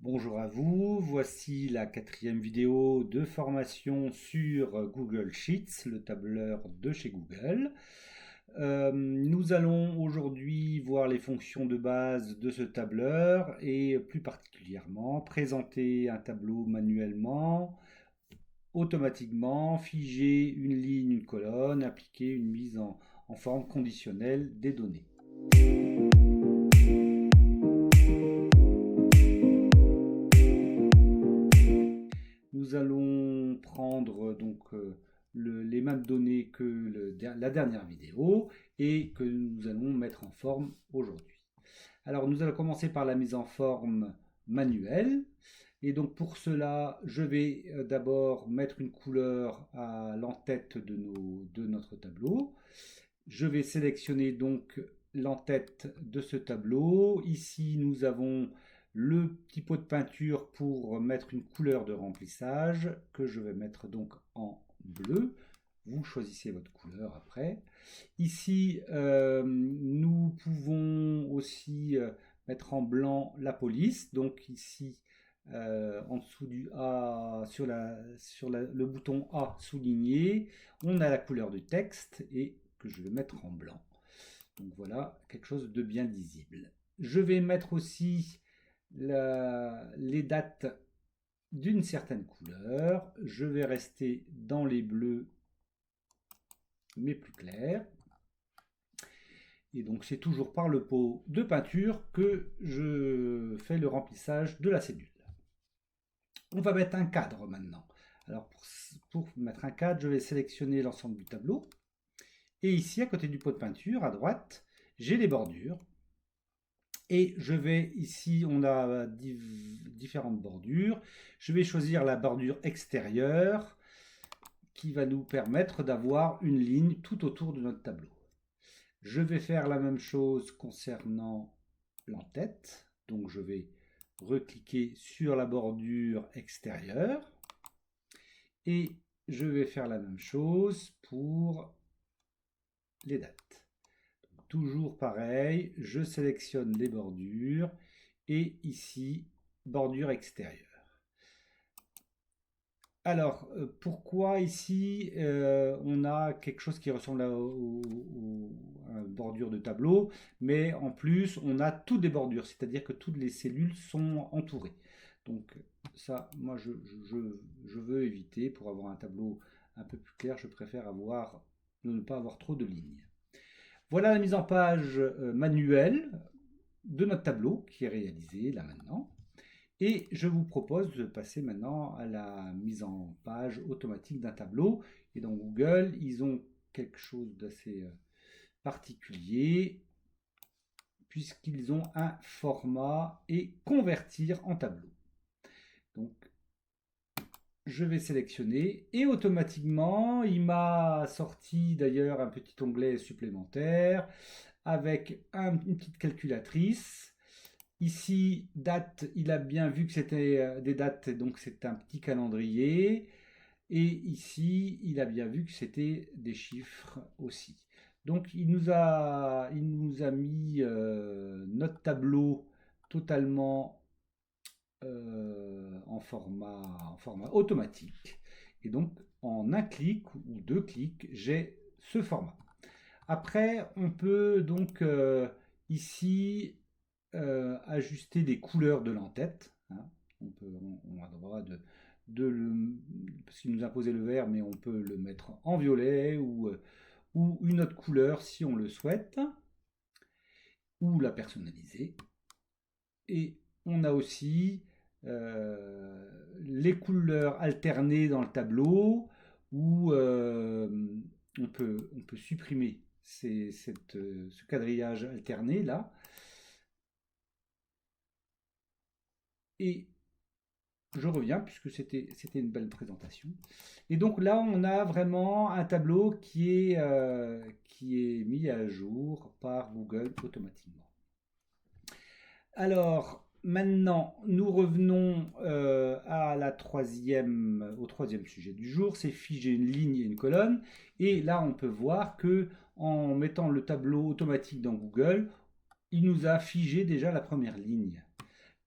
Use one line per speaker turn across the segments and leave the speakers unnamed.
Bonjour à vous, voici la quatrième vidéo de formation sur Google Sheets, le tableur de chez Google. Nous allons aujourd'hui voir les fonctions de base de ce tableur et plus particulièrement présenter un tableau manuellement, automatiquement, figer une ligne, une colonne, appliquer une mise en forme conditionnelle des données. Nous allons prendre les mêmes données que la dernière vidéo et que nous allons mettre en forme aujourd'hui. Alors nous allons commencer par la mise en forme manuelle. Et donc pour cela, je vais d'abord mettre une couleur à l'entête de notre tableau. Je vais sélectionner donc l'entête de ce tableau. Ici, nous avons le petit pot de peinture pour mettre une couleur de remplissage que je vais mettre donc en bleu. Vous choisissez votre couleur après. Ici, nous pouvons aussi mettre en blanc la police. Donc ici, en dessous du A, sur le bouton A souligné, on a la couleur du texte et que je vais mettre en blanc. Donc voilà, quelque chose de bien lisible. Je vais mettre aussi les dates d'une certaine couleur. Je vais rester dans les bleus, mais plus clairs. Et donc c'est toujours par le pot de peinture que je fais le remplissage de la cellule. On va mettre un cadre maintenant. Alors pour mettre un cadre, je vais sélectionner l'ensemble du tableau. Et ici, à côté du pot de peinture, à droite, j'ai les bordures. Et je vais, ici, on a différentes bordures. Je vais choisir la bordure extérieure qui va nous permettre d'avoir une ligne tout autour de notre tableau. Je vais faire la même chose concernant l'entête. Donc je vais recliquer sur la bordure extérieure. Et je vais faire la même chose pour les dates. Donc, toujours pareil, je sélectionne les bordures et ici, bordure extérieure. Alors, pourquoi ici on a quelque chose qui ressemble à une bordure de tableau, mais en plus on a toutes des bordures, c'est-à-dire que toutes les cellules sont entourées. Donc ça, moi je veux éviter, pour avoir un tableau un peu plus clair, je préfère ne pas avoir trop de lignes. Voilà la mise en page manuelle de notre tableau qui est réalisée là maintenant. Et je vous propose de passer maintenant à la mise en page automatique d'un tableau. Et dans Google, ils ont quelque chose d'assez particulier puisqu'ils ont un format et convertir en tableau. Donc, je vais sélectionner et automatiquement, il m'a sorti d'ailleurs un petit onglet supplémentaire avec une petite calculatrice. Ici, date, il a bien vu que c'était des dates, donc c'est un petit calendrier. Et ici, il a bien vu que c'était des chiffres aussi. Donc, il nous a mis notre tableau totalement en format automatique. Et donc, en un clic ou deux clics, j'ai ce format. Après, on peut donc ici ajuster les couleurs de l'entête. Hein. On a le droit parce qu'il nous a imposé le vert, mais on peut le mettre en violet ou une autre couleur si on le souhaite, ou la personnaliser. Et on a aussi les couleurs alternées dans le tableau, où on peut supprimer ce quadrillage alterné là. Et je reviens puisque c'était une belle présentation. Et donc là, on a vraiment un tableau qui est mis à jour par Google automatiquement. Alors, maintenant, nous revenons au troisième sujet du jour, c'est figer une ligne et une colonne. Et là, on peut voir que en mettant le tableau automatique dans Google, il nous a figé déjà la première ligne.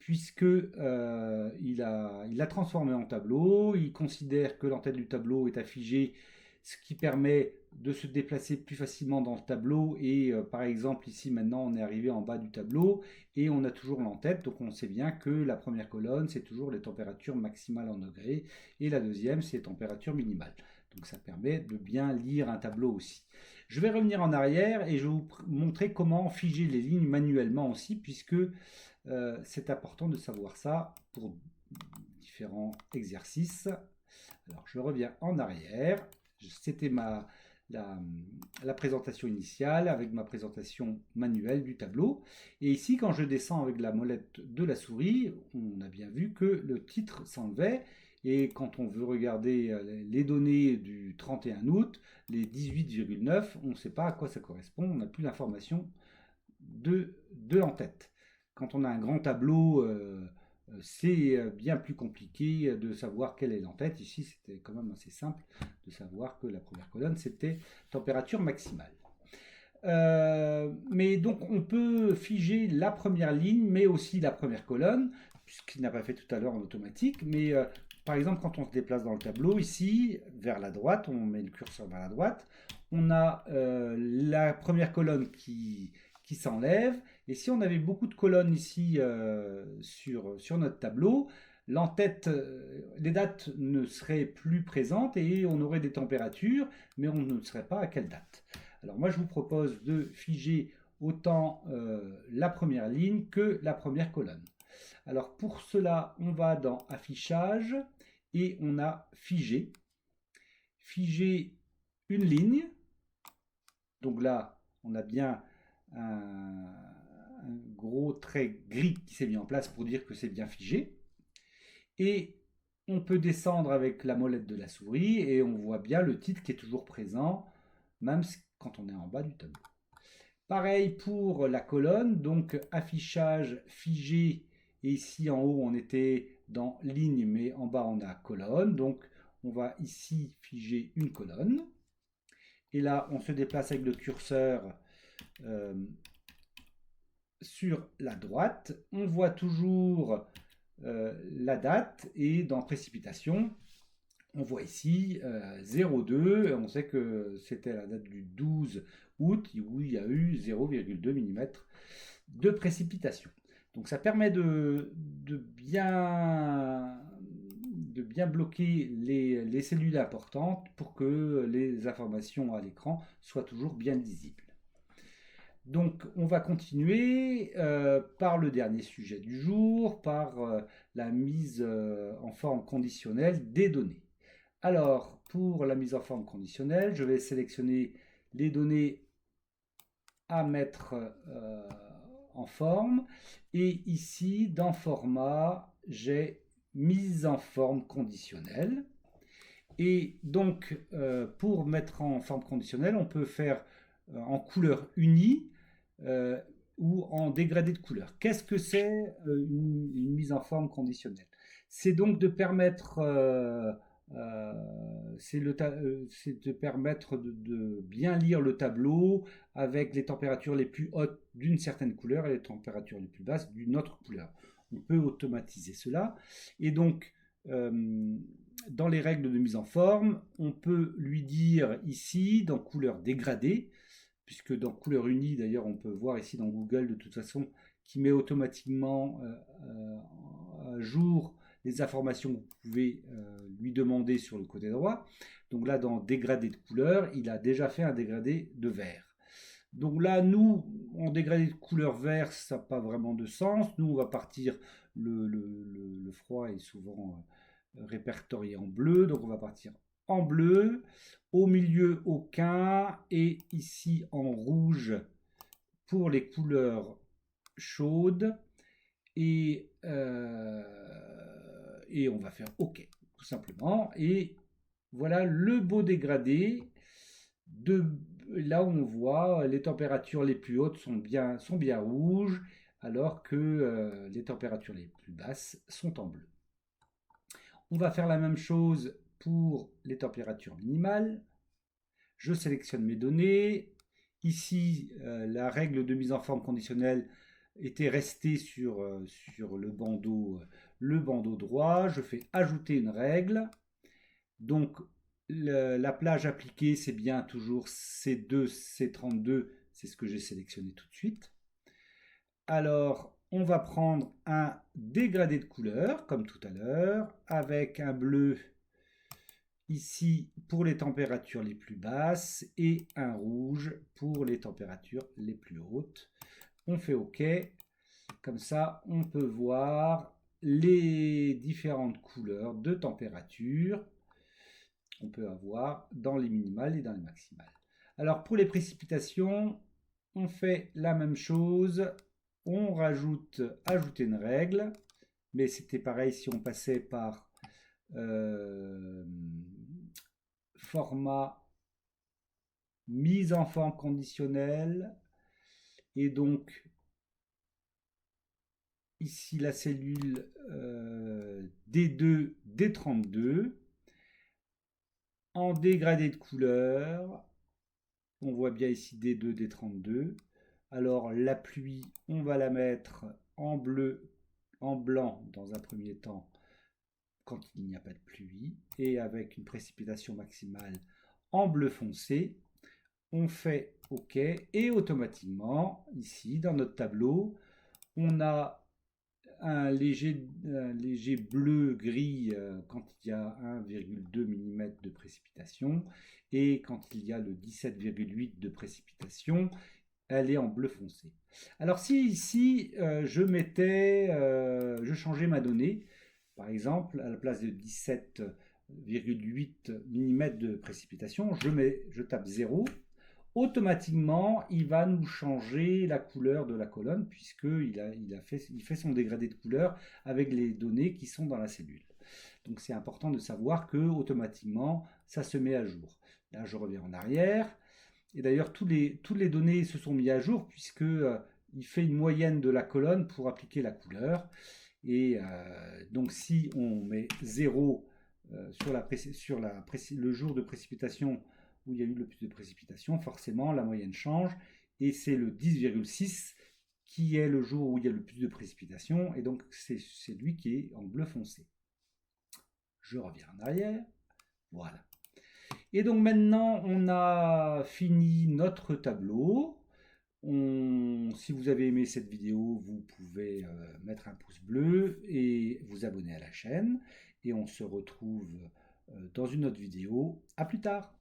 puisque il l'a transformé en tableau. Il considère que l'entête du tableau est affigée, ce qui permet de se déplacer plus facilement dans le tableau. Et par exemple, ici maintenant, on est arrivé en bas du tableau et on a toujours l'entête. Donc on sait bien que la première colonne, c'est toujours les températures maximales en degrés et la deuxième, c'est les températures minimales. Donc ça permet de bien lire un tableau aussi. Je vais revenir en arrière et je vais vous montrer comment figer les lignes manuellement aussi, puisque c'est important de savoir ça pour différents exercices. Alors je reviens en arrière. C'était la présentation initiale avec ma présentation manuelle du tableau. Et ici, quand je descends avec la molette de la souris, on a bien vu que le titre s'enlevait. Et quand on veut regarder les données du 31 août, les 18,9, on ne sait pas à quoi ça correspond, on n'a plus l'information de l'entête. Quand on a un grand tableau, c'est bien plus compliqué de savoir quelle est l'entête. Ici, c'était quand même assez simple de savoir que la première colonne, c'était température maximale. Mais donc, on peut figer la première ligne, mais aussi la première colonne, puisqu'il n'a pas fait tout à l'heure en automatique. Mais par exemple, quand on se déplace dans le tableau, ici, vers la droite, on met le curseur vers la droite, on a la première colonne qui s'enlève. Et si on avait beaucoup de colonnes ici sur notre tableau, l'entête, les dates ne seraient plus présentes et on aurait des températures, mais on ne saurait pas à quelle date. Alors moi je vous propose de figer autant la première ligne que la première colonne. Alors pour cela, on va dans Affichage et on a Figer. Figer une ligne. Donc là, on a bien un gros trait gris qui s'est mis en place pour dire que c'est bien figé. Et on peut descendre avec la molette de la souris et on voit bien le titre qui est toujours présent, même quand on est en bas du tableau. Pareil pour la colonne, donc affichage figé, et ici en haut on était dans ligne, mais en bas on a colonne, donc on va ici figer une colonne. Et là on se déplace avec le curseur sur la droite, on voit toujours la date, et dans précipitation, on voit ici 0,2, on sait que c'était la date du 12 août où il y a eu 0,2 mm de précipitation. Donc ça permet de bien bloquer les cellules importantes pour que les informations à l'écran soient toujours bien lisibles. Donc on va continuer par le dernier sujet du jour, par la mise en forme conditionnelle des données. Alors pour la mise en forme conditionnelle, je vais sélectionner les données à mettre en forme, et ici dans format, j'ai mise en forme conditionnelle. Et donc pour mettre en forme conditionnelle, on peut faire en couleur unie ou en dégradé de couleur. Qu'est-ce que c'est une mise en forme conditionnelle? C'est donc de permettre, c'est de permettre de bien lire le tableau avec les températures les plus hautes d'une certaine couleur et les températures les plus basses d'une autre couleur. On peut automatiser cela. Et donc, dans les règles de mise en forme, on peut lui dire ici, dans couleur dégradée, puisque dans couleur unie, d'ailleurs, on peut voir ici dans Google, de toute façon, qui met automatiquement à jour les informations que vous pouvez lui demander sur le côté droit. Donc là, dans dégradé de couleur, il a déjà fait un dégradé de vert. Donc là, nous, en dégradé de couleur vert, ça n'a pas vraiment de sens. Nous, on va partir, le froid est souvent répertorié en bleu, donc on va partir en bleu, au milieu aucun, et ici en rouge pour les couleurs chaudes, et on va faire OK tout simplement, et voilà le beau dégradé de là où on voit les températures les plus hautes sont bien rouges, alors que les températures les plus basses sont en bleu. On va faire la même chose pour les températures minimales. Je sélectionne mes données. Ici, la règle de mise en forme conditionnelle était resté sur le bandeau droit. Je fais ajouter une règle. Donc la plage appliquée, c'est bien toujours C2, C32, c'est ce que j'ai sélectionné tout de suite. Alors, on va prendre un dégradé de couleur, comme tout à l'heure, avec un bleu ici pour les températures les plus basses et un rouge pour les températures les plus hautes. On fait OK. Comme ça, on peut voir les différentes couleurs de température qu'on peut avoir dans les minimales et dans les maximales. Alors pour les précipitations, on fait la même chose. On rajoute ajouter une règle, mais c'était pareil si on passait par format mise en forme conditionnelle. Et donc ici la cellule D2, D32 en dégradé de couleur. On voit bien ici D2, D32. Alors la pluie, on va la mettre en bleu, en blanc dans un premier temps quand il n'y a pas de pluie et avec une précipitation maximale en bleu foncé. On fait OK et automatiquement ici dans notre tableau on a un léger bleu-gris quand il y a 1,2 mm de précipitation et quand il y a le 17,8 de précipitation, elle est en bleu foncé. Alors si ici je changeais ma donnée, par exemple à la place de 17,8 mm de précipitation, je tape 0. Automatiquement, il va nous changer la couleur de la colonne puisqu'il il fait son dégradé de couleur avec les données qui sont dans la cellule. Donc c'est important de savoir que automatiquement, ça se met à jour. Là, je reviens en arrière. Et d'ailleurs, toutes les données se sont mises à jour puisque il fait une moyenne de la colonne pour appliquer la couleur. Et donc si on met 0 sur le jour de précipitation où il y a eu le plus de précipitations, forcément la moyenne change et c'est le 10,6 qui est le jour où il y a le plus de précipitations et donc c'est lui qui est en bleu foncé. Je reviens en arrière, voilà. Et donc maintenant on a fini notre tableau. Si vous avez aimé cette vidéo, vous pouvez mettre un pouce bleu et vous abonner à la chaîne. Et on se retrouve dans une autre vidéo. À plus tard!